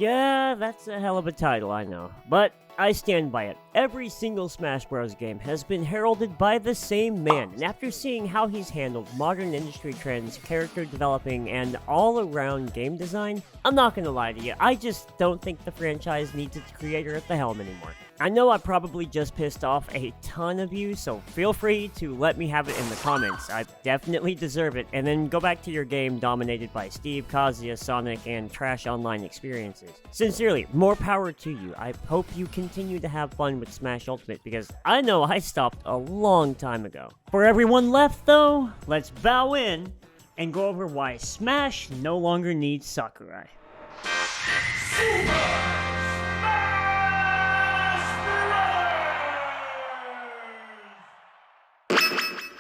Yeah, that's a hell of a title, I know. But I stand by it. Every single Smash Bros. Game has been heralded by the same man, and after seeing how he's handled modern industry trends, character developing, and all-around game design, I'm not gonna lie to you, I just don't think the franchise needs its creator at the helm anymore. I know I probably just pissed off a ton of you, so feel free to let me have it in the comments. I definitely deserve it, and then go back to your game dominated by Steve, Kazuya, Sonic, and trash online experiences. Sincerely, more power to you. I hope you continue to have fun with Smash Ultimate, because I know I stopped a long time ago. For everyone left, though, let's bow in and go over why Smash no longer needs Sakurai.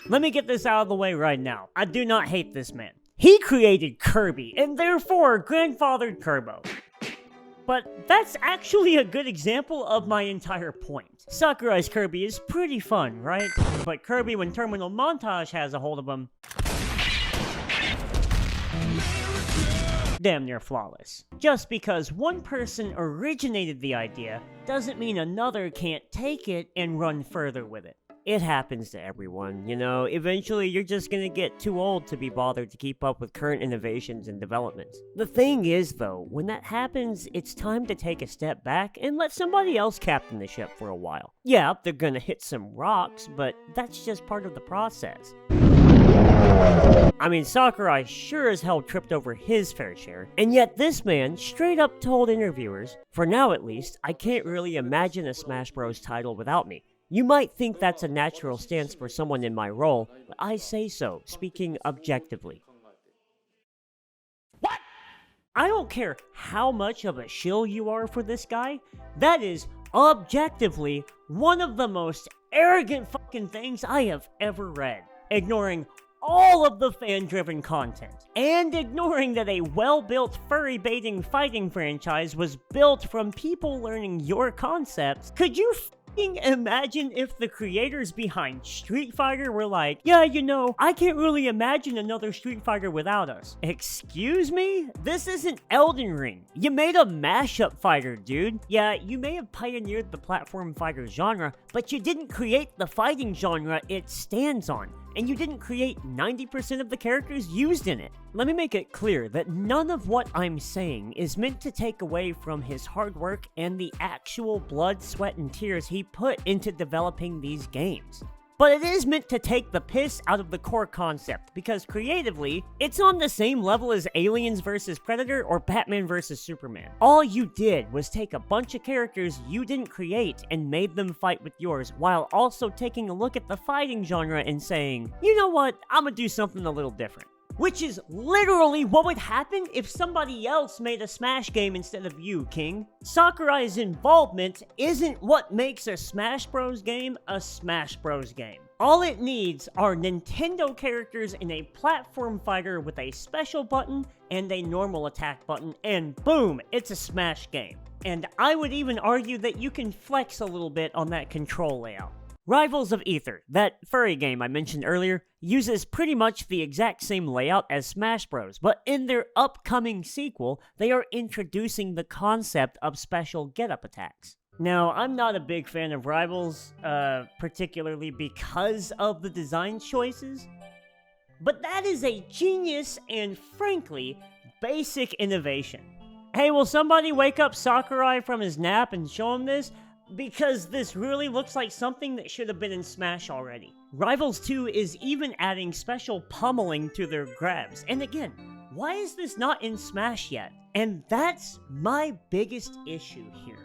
Let me get this out of the way right now. I do not hate this man. He created Kirby, and therefore grandfathered Kerbo. But that's actually a good example of my entire point. Sakurai's Kirby is pretty fun, right? But Kirby, when Terminal Montage has a hold of him, damn near flawless. Just because one person originated the idea doesn't mean another can't take it and run further with it. It happens to everyone, you know, eventually you're just gonna get too old to be bothered to keep up with current innovations and developments. The thing is though, when that happens, it's time to take a step back and let somebody else captain the ship for a while. Yeah, they're gonna hit some rocks, but that's just part of the process. I mean, Sakurai sure as hell tripped over his fair share, and yet this man straight up told interviewers, for now at least, I can't really imagine a Smash Bros. Title without me. You might think that's a natural stance for someone in my role, but I say so, speaking objectively. What? I don't care how much of a shill you are for this guy, that is, objectively, one of the most arrogant fucking things I have ever read. Ignoring all of the fan-driven content, and ignoring that a well-built furry-baiting fighting franchise was built from people learning your concepts, could you imagine if the creators behind Street Fighter were like, yeah, you know, I can't really imagine another Street Fighter without us. Excuse me? This isn't Elden Ring. You made a mashup fighter, dude. Yeah, you may have pioneered the platform fighter genre, but you didn't create the fighting genre it stands on. And you didn't create 90% of the characters used in it. Let me make it clear that none of what I'm saying is meant to take away from his hard work and the actual blood, sweat, and tears he put into developing these games. But it is meant to take the piss out of the core concept, because creatively, it's on the same level as Aliens vs. Predator or Batman vs. Superman. All you did was take a bunch of characters you didn't create and made them fight with yours, while also taking a look at the fighting genre and saying, you know what, I'm gonna do something a little different. Which is literally what would happen if somebody else made a Smash game instead of you, King. Sakurai's involvement isn't what makes a Smash Bros. Game a Smash Bros. Game. All it needs are Nintendo characters in a platform fighter with a special button and a normal attack button, and boom, it's a Smash game. And I would even argue that you can flex a little bit on that control layout. Rivals of Aether, that furry game I mentioned earlier, uses pretty much the exact same layout as Smash Bros, but in their upcoming sequel, they are introducing the concept of special get-up attacks. Now, I'm not a big fan of Rivals, particularly because of the design choices, but that is a genius and, frankly, basic innovation. Hey, will somebody wake up Sakurai from his nap and show him this? Because this really looks like something that should have been in Smash already. Rivals 2 is even adding special pummeling to their grabs. And again, why is this not in Smash yet? And that's my biggest issue here.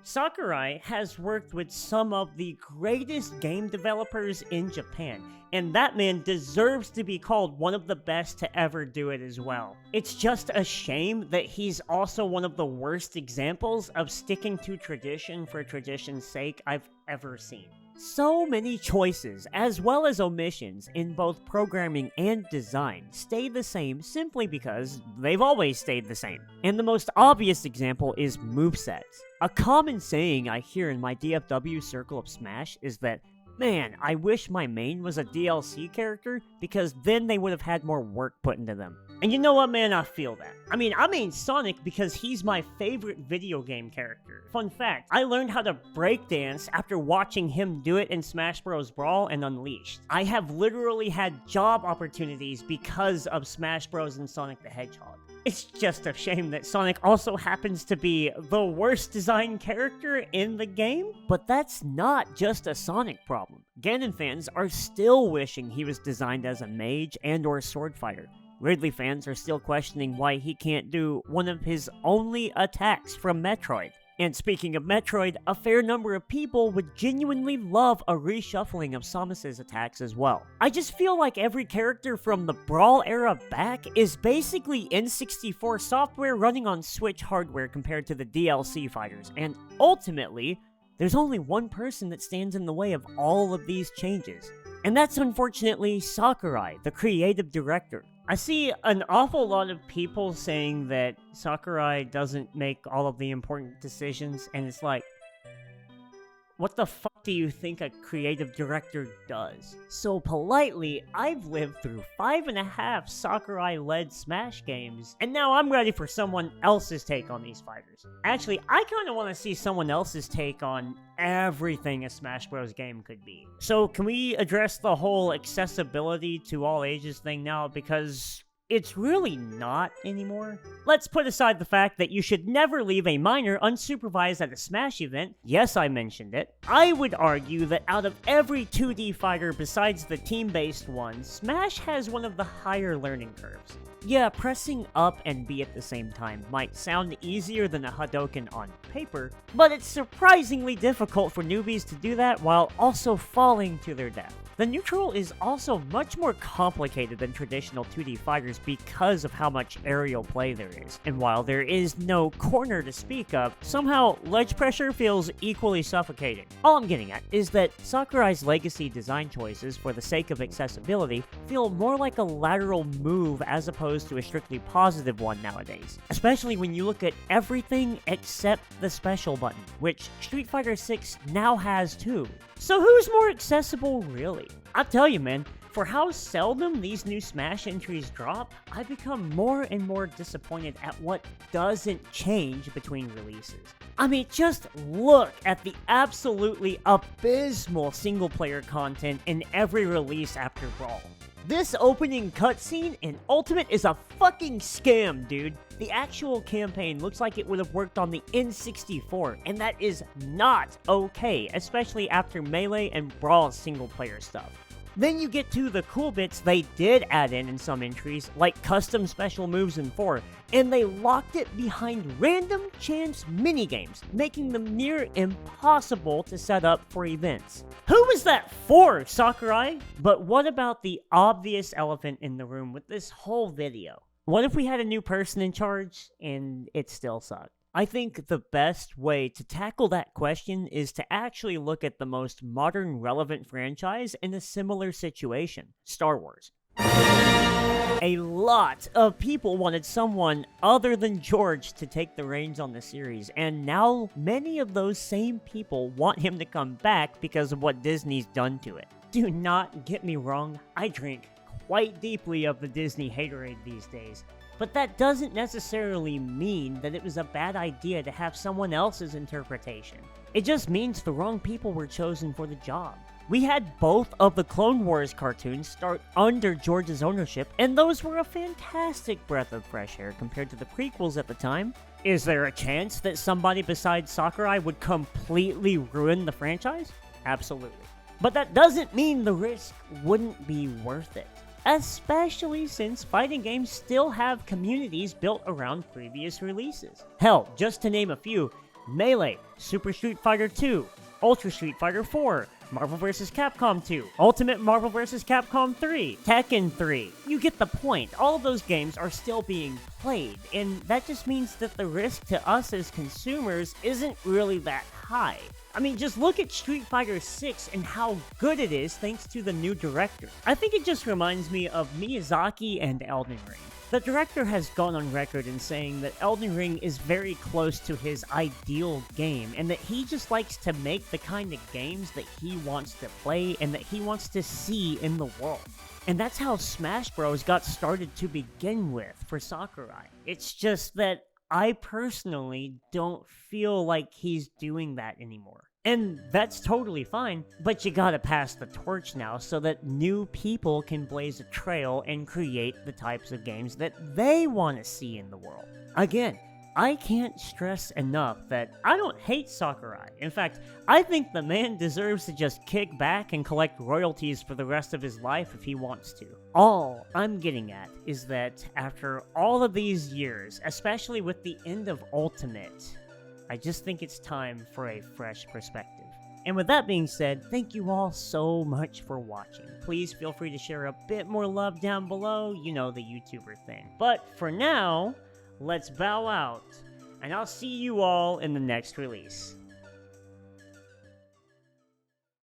Sakurai has worked with some of the greatest game developers in Japan, and that man deserves to be called one of the best to ever do it as well. It's just a shame that he's also one of the worst examples of sticking to tradition for tradition's sake I've ever seen. So many choices, as well as omissions, in both programming and design stay the same simply because they've always stayed the same. And the most obvious example is movesets. A common saying I hear in my DFW circle of Smash is that, man, I wish my main was a DLC character because then they would have had more work put into them. And you know what, man? I feel that. I mean Sonic because he's my favorite video game character. Fun fact, I learned how to breakdance after watching him do it in Smash Bros. Brawl and Unleashed. I have literally had job opportunities because of Smash Bros. And Sonic the Hedgehog. It's just a shame that Sonic also happens to be the worst designed character in the game, but that's not just a Sonic problem. Ganon fans are still wishing he was designed as a mage and or sword fighter. Ridley fans are still questioning why he can't do one of his only attacks from Metroid. And speaking of Metroid, a fair number of people would genuinely love a reshuffling of Samus's attacks as well. I just feel like every character from the Brawl era back is basically N64 software running on Switch hardware compared to the DLC fighters, and ultimately, there's only one person that stands in the way of all of these changes. And that's unfortunately Sakurai, the creative director. I see an awful lot of people saying that Sakurai doesn't make all of the important decisions, and it's like, what the fuck do you think a creative director does? So politely, I've lived through 5.5 Sakurai-led Smash games, and now I'm ready for someone else's take on these fighters. Actually, I kinda wanna see someone else's take on everything a Smash Bros. Game could be. So can we address the whole accessibility to all ages thing now, because it's really not anymore? Let's put aside the fact that you should never leave a minor unsupervised at a Smash event. Yes, I mentioned it. I would argue that out of every 2D fighter besides the team-based ones, Smash has one of the higher learning curves. Yeah, pressing up and B at the same time might sound easier than a Hadouken on paper, but it's surprisingly difficult for newbies to do that while also falling to their death. The neutral is also much more complicated than traditional 2D fighters because of how much aerial play there is. And while there is no corner to speak of, somehow ledge pressure feels equally suffocating. All I'm getting at is that Sakurai's legacy design choices for the sake of accessibility feel more like a lateral move as opposed to a strictly positive one nowadays. Especially when you look at everything except the special button, which Street Fighter 6 now has too. So who's more accessible, really? I'll tell you, man, for how seldom these new Smash entries drop, I become more and more disappointed at what doesn't change between releases. I mean, just look at the absolutely abysmal single-player content in every release after Brawl. This opening cutscene in Ultimate is a fucking scam, dude. The actual campaign looks like it would have worked on the N64, and that is not okay, especially after Melee and Brawl single-player stuff. Then you get to the cool bits they did add in some entries, like custom special moves in 4, and they locked it behind random chance minigames, making them near impossible to set up for events. Who was that for, Sakurai? But what about the obvious elephant in the room with this whole video? What if we had a new person in charge, and it still sucked? I think the best way to tackle that question is to actually look at the most modern relevant franchise in a similar situation, Star Wars. A lot of people wanted someone other than George to take the reins on the series, and now many of those same people want him to come back because of what Disney's done to it. Do not get me wrong, I drink quite deeply of the Disney haterade these days. But that doesn't necessarily mean that it was a bad idea to have someone else's interpretation. It just means the wrong people were chosen for the job. We had both of the Clone Wars cartoons start under George's ownership, and those were a fantastic breath of fresh air compared to the prequels at the time. Is there a chance that somebody besides Sakurai would completely ruin the franchise? Absolutely. But that doesn't mean the risk wouldn't be worth it. Especially since fighting games still have communities built around previous releases. Hell, just to name a few, Melee, Super Street Fighter 2, Ultra Street Fighter 4, Marvel vs. Capcom 2, Ultimate Marvel vs. Capcom 3, Tekken 3. You get the point. All of those games are still being played, and that just means that the risk to us as consumers isn't really that high. I mean, just look at Street Fighter 6 and how good it is thanks to the new director. I think it just reminds me of Miyazaki and Elden Ring. The director has gone on record in saying that Elden Ring is very close to his ideal game, and that he just likes to make the kind of games that he wants to play and that he wants to see in the world. And that's how Smash Bros. Got started to begin with for Sakurai. It's just that I personally don't feel like he's doing that anymore. And that's totally fine, but you gotta pass the torch now so that new people can blaze a trail and create the types of games that they want to see in the world. Again, I can't stress enough that I don't hate Sakurai. In fact, I think the man deserves to just kick back and collect royalties for the rest of his life if he wants to. All I'm getting at is that after all of these years, especially with the end of Ultimate, I just think it's time for a fresh perspective. And with that being said, thank you all so much for watching. Please feel free to share a bit more love down below, you know, the YouTuber thing. But for now, let's bow out, and I'll see you all in the next release.